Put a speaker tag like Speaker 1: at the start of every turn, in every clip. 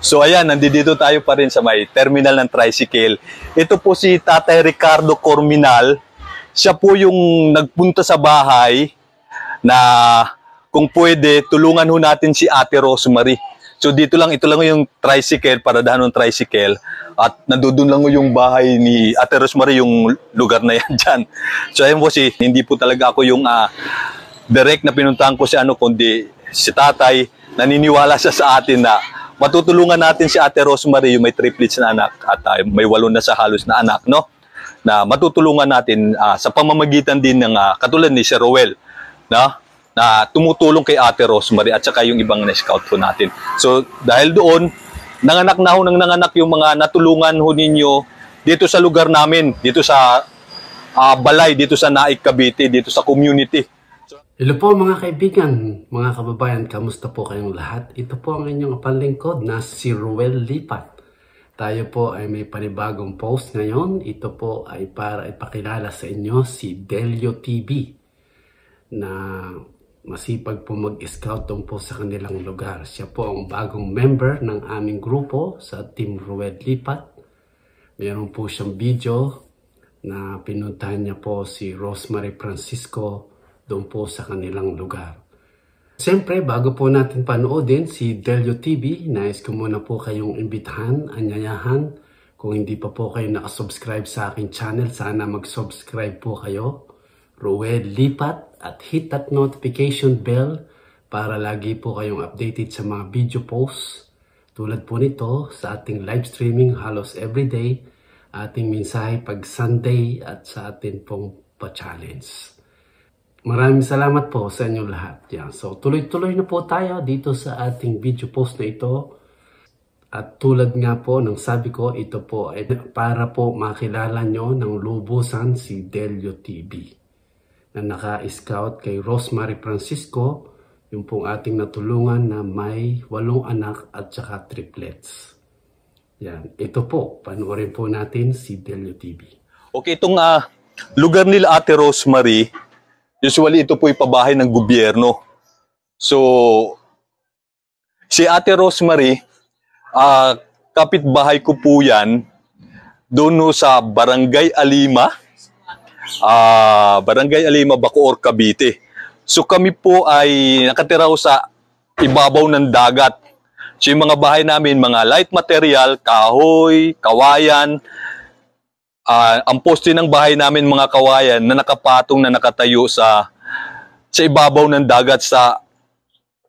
Speaker 1: So ayan, nandito tayo pa rin sa may terminal ng tricycle. Ito po si Tatay Ricardo Corminal. Siya po yung nagpunta sa bahay na kung pwede, tulungan ho natin si Ate Rosemary. So dito lang, ito lang yung tricycle, paradahan ng tricycle. At nandoon lang yung bahay ni Ate Rosemary, yung lugar na yan dyan. So ayun po hindi po talaga ako yung direct na pinuntahan ko si kundi si Tatay. Naniniwala siya sa atin na matutulungan natin si Ate Rosemary, yung may triplets na anak at may 8 na sa halos na anak, no? Na matutulungan natin sa pamamagitan din ng katulad ni Sir Rowell, no? Na tumutulong kay Ate Rosemary at saka yung ibang na-scout po natin. So dahil doon, nanganak yung mga natulungan ho ninyo dito sa lugar namin, dito sa Balay, dito sa Naik, Cavite, dito sa community.
Speaker 2: Hello po mga kaibigan, mga kababayan, kamusta po kayong lahat? Ito po ang inyong panlingkod na si Rowell Lipat. Tayo po ay may panibagong post ngayon. Ito po ay para ipakilala sa inyo si Delio TV na masipag po mag-scout po sa kanilang lugar. Siya po ang bagong member ng aming grupo sa Team Rowell Lipat. Mayroon po siyang video na pinuntahan niya po si Rosemary Francisco doon po sa kanilang lugar. Siyempre, bago po natin panoodin si Delio TV, nais ko muna po kayong imbitahan, anyayahan. Kung hindi pa po kayo nakasubscribe sa aking channel, sana mag-subscribe po kayo. Rowell Lipat at hit that notification bell para lagi po kayong updated sa mga video posts. Tulad po nito sa ating live streaming halos everyday, ating mensahe pag Sunday at sa atin pong pa-challenge. Maraming salamat po sa inyo lahat. Yan. So tuloy-tuloy na po tayo dito sa ating video post na ito. At tulad nga po ng sabi ko, ito po ay para po makilala nyo ng lubusan si Delio TV na naka-scout kay Rosemary Francisco, yung pong ating natulungan na may 8 anak at saka triplets. Yan. Ito po, panoorin po natin si Delio TV.
Speaker 1: Okay, itong lugar nila Ate Rosemary, usually ito po ipabahay ng gobyerno. So, si Ate Rosemary, kapitbahay ko po yan, doon sa Barangay Alima, Bacoor, Cavite. So kami po ay nakatira sa ibabaw ng dagat. So yung mga bahay namin, mga light material, kahoy, kawayan, ang poste ng bahay namin mga kawayan na nakapatong na nakatayo sa ibabaw ng dagat sa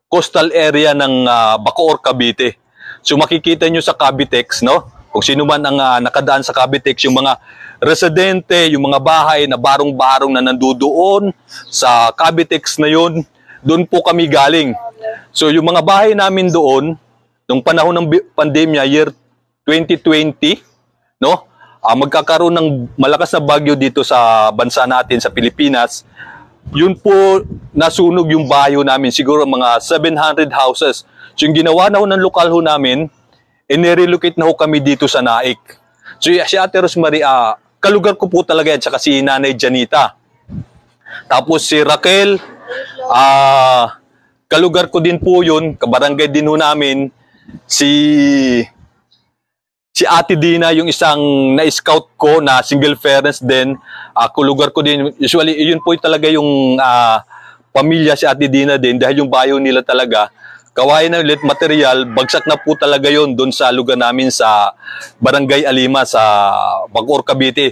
Speaker 1: coastal area ng Bacoor, Cavite. So makikita nyo sa Cavitex, no? Kung sino man ang nakadaan sa Cavitex, yung mga residente, yung mga bahay na barong-barong na nandoon sa Cavitex na yun, doon po kami galing. So yung mga bahay namin doon, nung panahon ng pandemya, year 2020, no? Magkakaroon ng malakas na bagyo dito sa bansa natin, sa Pilipinas. Yun po, nasunog yung bayo namin, siguro mga 700 houses. So yung ginawa na ho ng lokal ho namin, nirelocate na ho kami dito sa Naik. So si Ate Rosemary, kalugar ko po talaga yan, tsaka si Nanay Janita. Tapos si Raquel, kalugar ko din po yun, kabarangay din ho namin. Si Ate Dina, yung isang na-scout ko na single parents din, kulugar ko din. Usually, yun po talaga yung pamilya si Ate Dina din dahil yung bayo nila talaga, kawayan na ulit material, bagsak na po talaga yun doon sa lugar namin sa Barangay Alima sa Bacoor, Cavite.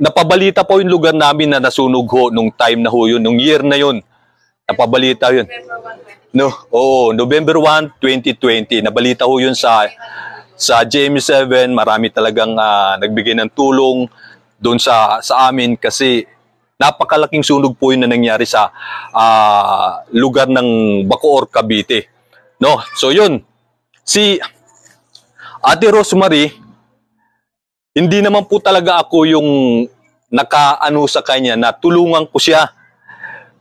Speaker 1: Napabalita po yung lugar namin na nasunog ho nung time na ho yun, nung year na yun. Napabalita yun. No, oo, November 1, 2020. Nabalita ho yun sa GMA7. Marami talagang nagbigay ng tulong doon sa amin kasi napakalaking sunog po yun na nangyari sa lugar ng Bacoor, Cavite. No, so yun. Si Ate Rosemary, hindi naman po talaga ako yung nakaano sa kanya na tulungan ko siya.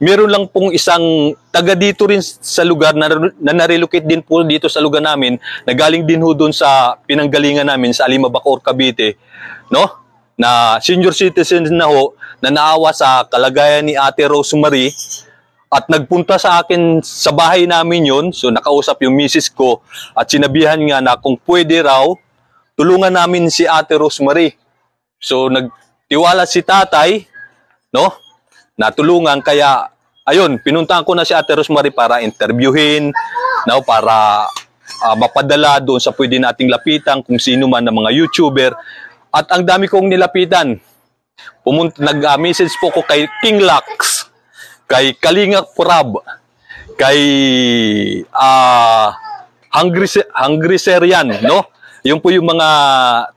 Speaker 1: Meron lang pong isang taga dito rin sa lugar na narelocate din po dito sa lugar namin, na galing din ho doon sa pinanggalingan namin sa Alima, Bacoor, Cavite, no? Na senior citizen na ho, na naawa sa kalagayan ni Ate Rosemary, At nagpunta sa akin sa bahay namin yon. So nakausap yung misis ko at sinabihan nga na kung pwede raw, tulungan namin si Ate Rosemary. So nagtiwala si tatay, no? Natulungan, kaya ayun, pinuntahan ko na si Ate Rosemary para interviewin, no? Para mapadala doon sa pwede nating lapitan kung sino man ng mga YouTuber. At ang dami kong nilapitan. Nag-message po ko kay King Lux, kay Kalinga Purab, kay Hungry Serian, no? Yung po yung mga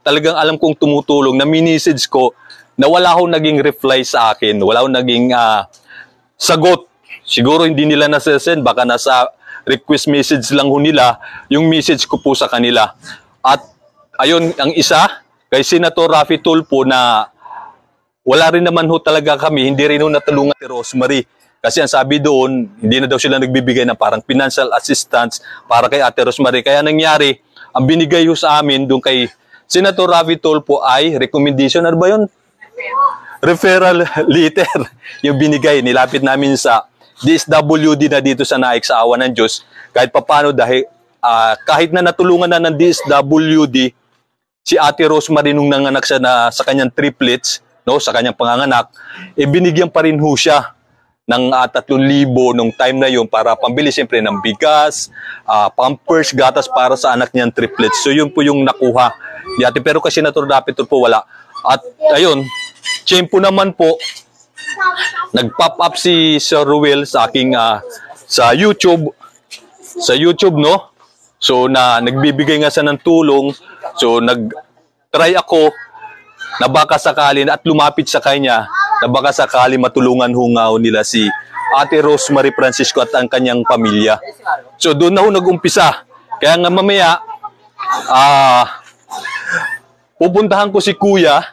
Speaker 1: talagang alam kong tumutulong na message ko na wala akong naging reply sa akin, wala akong naging sagot. Siguro hindi nila nasesend, baka nasa request message lang ho nila yung message ko po sa kanila. At ayun, ang isa, kay Senator Raffy Tulfo na wala rin naman ho talaga kami, hindi rin ho natulungan si Rosemary. Kasi ang sabi doon, hindi na daw sila nagbibigay ng parang financial assistance para kay Ate Rosemary. Kaya nangyari, ang binigay ho sa amin doon kay Senator Raffy Tulfo ay recommendation, ano ba yun? Referral letter. Yung binigay, nilapit namin sa DSWD na dito sa Naik sa awa ng Diyos. Kahit papano dahil kahit na natulungan na ng DSWD, si Ate Rosemary nung nanganak siya na sa kanyang triplets, no, sa kanyang panganganak, binigyan pa rin ho siya ng 3,000 nung time na yun para pambili siyempre ng bigas, pampers, gatas para sa anak niyang triplets. So yun po yung nakuha ni Ate. Pero kasi Senator Raffy Tulfo wala. At ayun, tiyempo naman po, nag-pop up si Sir Ruel sa aking sa YouTube, no? So nagbibigay nga siya ng tulong. So nag-try ako na baka sakali at lumapit sa kanya na baka sakali matulungan ho nila si Ate Rosemary Francisco at ang kanyang pamilya. So doon na ho nag-umpisa. Kaya nga mamaya pupuntahan ko si Kuya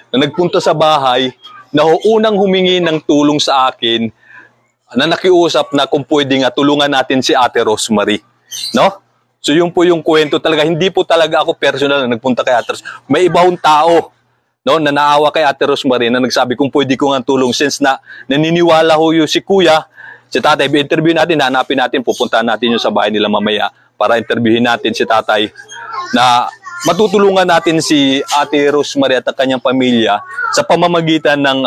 Speaker 1: na nagpunta sa bahay na unang humingi ng tulong sa akin na nakiusap na kung pwede nga tulungan natin si Ate Rosemary, no? So yun po yung kwento talaga. Hindi po talaga ako personal na nagpunta kay Ate Rosemary. May ibang tao, no, na naawa kay Ate Rosemary na nagsabi kung pwede ko nga tulong since na naniniwala ho yung si Kuya, si Tatay. I-interview natin, hanapin natin, pupuntahan natin yung sa bahay nila mamaya para interviewin natin si Tatay na matutulungan natin si Ate Rosemary at ang kanyang pamilya sa pamamagitan ng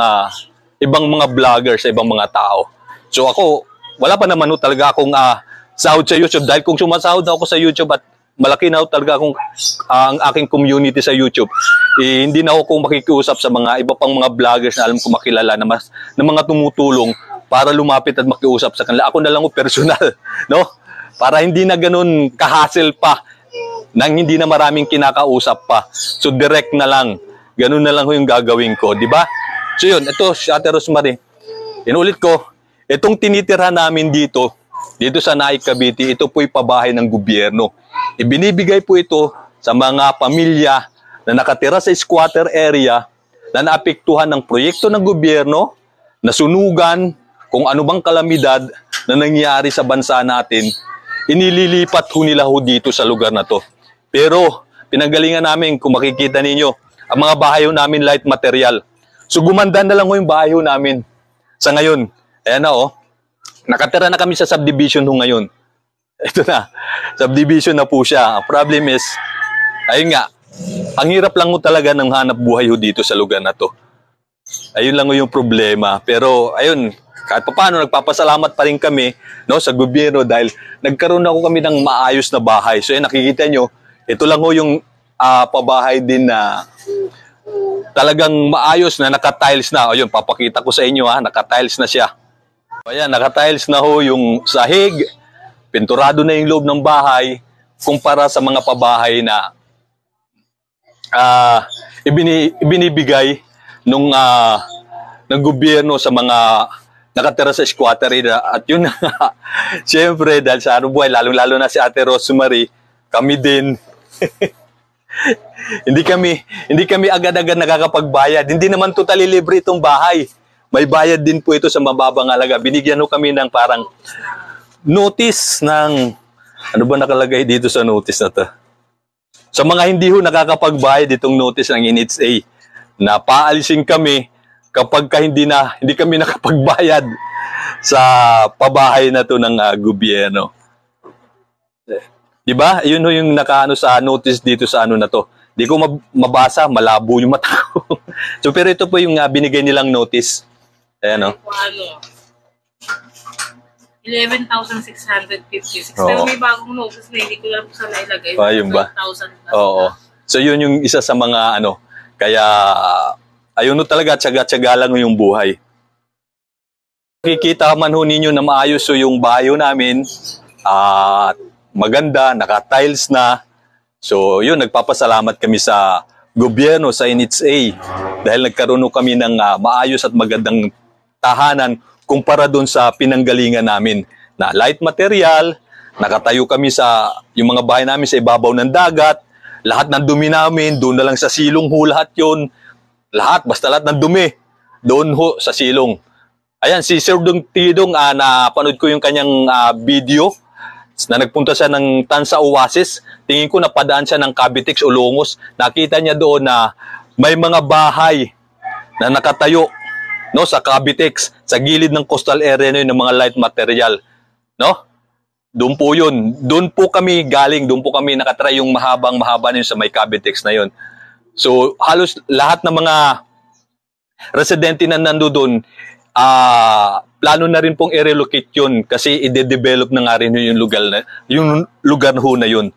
Speaker 1: ibang mga vloggers, sa ibang mga tao. So ako, wala pa naman ho talaga akong sahod sa YouTube dahil kung sumasahod ako sa YouTube at malaki na talaga akong ang aking community sa YouTube, hindi na ako makikiusap sa mga iba pang mga vloggers na alam ko makilala na mga tumutulong para lumapit at makiusap sa kanila. Ako na lang personal, no? Para hindi na ganun ka-hassle pa nang hindi na maraming kinakausap pa. So direct na lang. Ganun na lang yung gagawin ko, di ba? So yun, ito si Ate Rosemary. Inulit ko, itong tinitira namin dito sa Naik, Cavite, ito po'y pabahay ng gobyerno. Ibinibigay po ito sa mga pamilya na nakatira sa squatter area na naapektuhan ng proyekto ng gobyerno, nasunugan, kung ano bang kalamidad na nangyari sa bansa natin, inililipat ho nila ho dito sa lugar na to. Pero pinanggalingan namin, kung makikita ninyo, ang mga bahay ho namin light material. So gumanda na lang ho yung bahay ho namin sa ngayon. Ayan na oh. Nakatira na kami sa subdivision ho ngayon. Ito na, subdivision na po siya. Ang problem is, ayun nga, ang hirap lang ho talaga ng hanap buhay ho dito sa lugar na to. Ayun lang ho yung problema. Pero ayun, kahit paano nagpapasalamat pa rin kami, no, sa gobyerno dahil nagkaroon ako kami ng maayos na bahay. So ayun, nakikita nyo, ito lang ho yung pabahay din na talagang maayos na naka-tiles na. Ayun, papakita ko sa inyo naka-tiles na siya. Ayan, naka-tiles na ho yung sahig, pinturado na yung loob ng bahay, kumpara sa mga pabahay na ibinibigay ng gobyerno sa mga nakatira sa squatter area. At yun na, siyempre, dahil sa buhay, lalo-lalo na si Ate Rosemary, kami din, hindi kami agad-agad nakakapagbayad. Hindi naman totally libre itong bahay. May bayad din po ito sa mababang halaga. Binigyan ho kami ng parang notice ng, ano ba nakalagay dito sa notice na to? Sa mga hindi ho nakakapagbayad itong notice ng NHA, na paalisin kami kapag hindi kami nakapagbayad sa pabahay na to ng gobyerno. Di ba? Yun ho yung nakaano sa notice dito sa ano na to. Di ko mabasa, malabo yung mata ko. So, pero ito po yung binigay nilang notice. Ayan, no?
Speaker 3: Ano, 11,656.
Speaker 1: Oo.
Speaker 3: Pero may bagong notice na hindi ko alam kung saan nailagay.
Speaker 1: Yun ba?
Speaker 3: 12,000.
Speaker 1: Oo. So, yun yung isa sa mga ano. Kaya, ayun no talaga, tsaga-tsaga lang yung buhay. Kikita man ho ninyo na maayos so yung bayo namin. At maganda, naka-tiles na. So, yun, nagpapasalamat kami sa gobyerno, sa NHA. Dahil nagkaroon kami ng maayos at magandang tahanan kumpara doon sa pinanggalingan namin na light material. Nakatayo kami sa, yung mga bahay namin sa ibabaw ng dagat. Lahat ng dumi namin, doon na lang sa silong ho, lahat yun. Lahat, basta lahat ng dumi. Doon ho, sa silong. Ayan, si Sir Dong Tidong, napanood ko yung kanyang video na nagpunta siya ng Tansa Oasis. Tingin ko napadaan siya ng Cavitex o Longos. Nakita niya doon na may mga bahay na nakatayo, no, sa Cavitex, sa gilid ng coastal area na yun, ng mga light material. No? Doon po yun. Doon po kami galing. Doon po kami nakatry yung mahaba na yun sa may Cavitex na yun. So, halos lahat ng mga residente na nandoon, plano na rin pong i-relocate yun kasi i-develop na nga rin yung lugar ho na yun.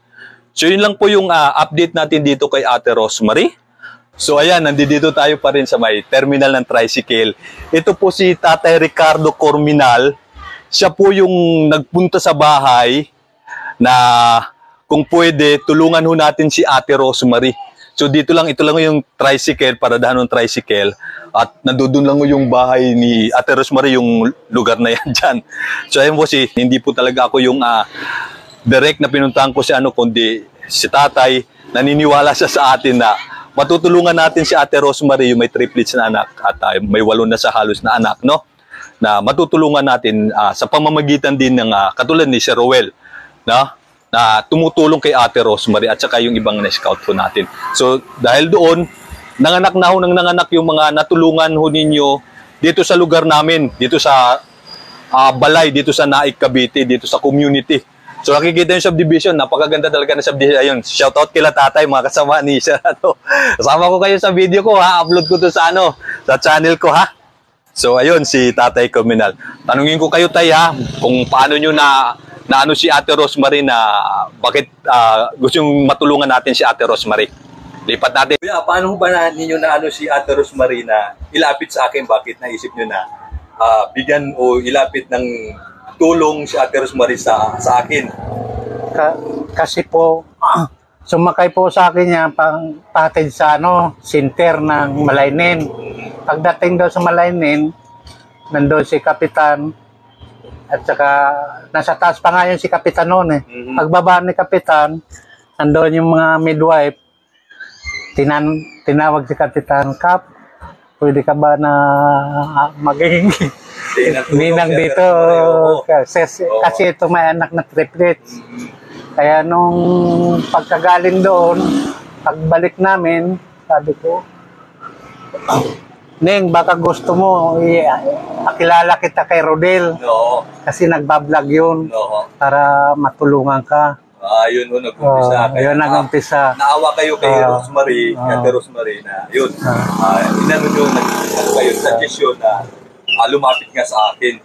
Speaker 1: So yun lang po yung update natin dito kay Ate Rosemary. So ayan, nandito tayo pa rin sa may terminal ng tricycle. Ito po si Tatay Ricardo Corminal. Siya po yung nagpunta sa bahay na kung pwede, tulungan ho natin si Ate Rosemary. So dito lang, ito lang yung tricycle, paradahan ng tricycle. At nandoon lang yung bahay ni Ate Rosemary, yung lugar na yan dyan. So ayun po hindi po talaga ako yung direct na pinuntahan ko si kundi si tatay. Naniniwala siya sa atin na matutulungan natin si Ate Rosemary, yung may triplets na anak at may 8 na sa halos na anak, no? Na matutulungan natin sa pamamagitan din ng katulad ni Sir Rowell, no? Na tumutulong kay Ate Rosemary at saka yung ibang na-scout po natin. So, dahil doon, nanganak yung mga natulungan ho ninyo dito sa lugar namin, dito sa Balay, dito sa Naik, Cavite, dito sa community. So, nakikita yung subdivision, napakaganda talaga ng subdivision. Ayun, shoutout kila tatay, mga kasama ni Sir. Kasama ko kayo sa video ko, ha? Upload ko to sa sa channel ko, ha? So, ayun, si Tatay Corminal. Tanungin ko kayo, tay, ha? Kung paano nyo na si Ate Rosemary na bakit gusto yung matulungan natin si Ate Rosemary. Lipat natin. Kuya, paano ba ninyo na si Ate Rosemary na ilapit sa akin? Bakit naisip nyo na bigyan o ilapit ng tulong si Ate Rosemary sa akin?
Speaker 4: Kasi po, sumakay po sa akin niya pang patid sa center ng Malaynin. Pagdating daw sa Malaynin, nandun si Kapitan. At saka, nasa taas pa nga yun si Kapitan noon eh. Pagbaba ni Kapitan, nandoon yung mga midwife, tinawag si Kapitan, Kap, pwede ka ba na maging ninang dito? Kasi ito may anak na triplets. Kaya nung pagkagaling doon, pagbalik namin, sabi ko, Neng, baka gusto mo, akilala kita kay Rodel.
Speaker 1: Oo.
Speaker 4: Kasi nagbablog yun.
Speaker 1: Oo.
Speaker 4: Para matulungan ka.
Speaker 1: Yun ho, nag-umpisa.
Speaker 4: Yun nag-umpisa.
Speaker 1: Naawa kayo kay Rosemary, Ate Rosemary na, yun. Inano nyo, kayo suggestion na lumapit nga sa akin.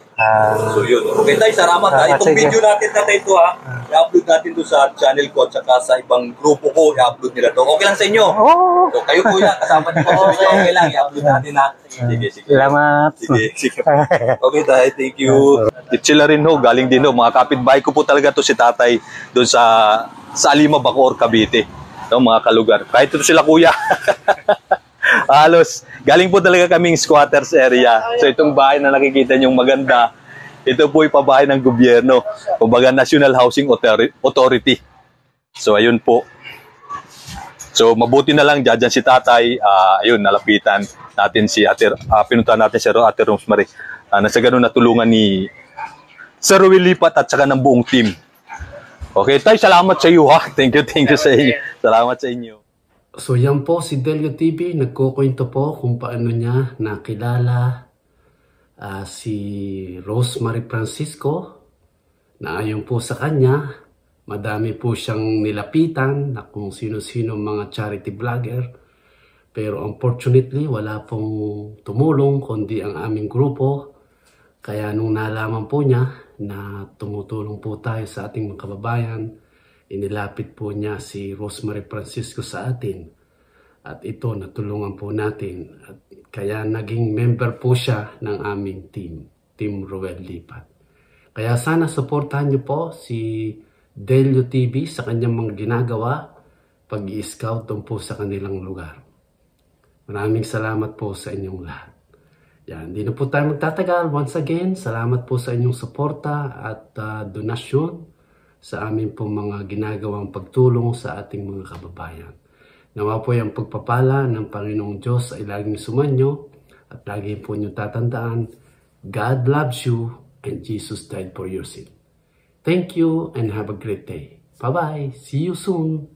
Speaker 1: So yun. Okay tayo, salamat ha. Itong
Speaker 4: sige.
Speaker 1: video natin na ito ha, i-upload natin to sa channel ko at saka sa ibang grupo ko, i-upload nila to. Okay lang sa inyo?
Speaker 4: Oo.
Speaker 1: So kayo po yan, kasama niyo po sa video, okay lang, i-upload natin ha. Sige.
Speaker 4: Salamat.
Speaker 1: Sige. Okay tayo, thank you. Sila rin ho, galing din ho. Mga kapitbahay ko po talaga to si tatay doon sa Alima, Bacoor, Cavite. No, mga kalugar. Kahit ito sila kuya. Halos, galing po talaga kaming squatters area. So itong bahay na nakikita niyong maganda, ito po ipabahay ng gobyerno. Kumbaga National Housing Authority. So ayun po. So mabuti na lang dyan si tatay, ayun, nalapitan natin si pinuntahan natin si Ate Rosemary. Na sa ganun natulungan ni Sir Rowell Lipat at saka ng buong team. Okay, tay, salamat sa iyo ha. Thank you sa inyo. Salamat sa inyo.
Speaker 2: So yan po si Delio TV, nagkukwento po kung paano niya nakilala si Rosemary Francisco, na ayon po sa kanya, madami po siyang nilapitan na kung sino-sino mga charity vlogger. Pero unfortunately, wala pong tumulong kundi ang aming grupo. Kaya nung nalaman po niya na tumutulong po tayo sa ating mga kababayan, inilapit po niya si Rosemary Francisco sa atin. At ito, natulungan po natin. At kaya naging member po siya ng aming team, Team Ruel Lipat. Kaya sana supportahan niyo po si Delio TV sa kanyang mga ginagawa pag-i-scout doon po sa kanilang lugar. Maraming salamat po sa inyong lahat. Yan, hindi na po tayo magtatagal. Once again, salamat po sa inyong suporta at donasyon sa amin po mga ginagawang pagtulong sa ating mga kababayan. Nawa po yung pagpapala ng Panginoong Diyos ay laging sumanyo at lagi po nyo tatandaan, God loves you and Jesus died for your sin. Thank you and have a great day. Bye-bye. See you soon.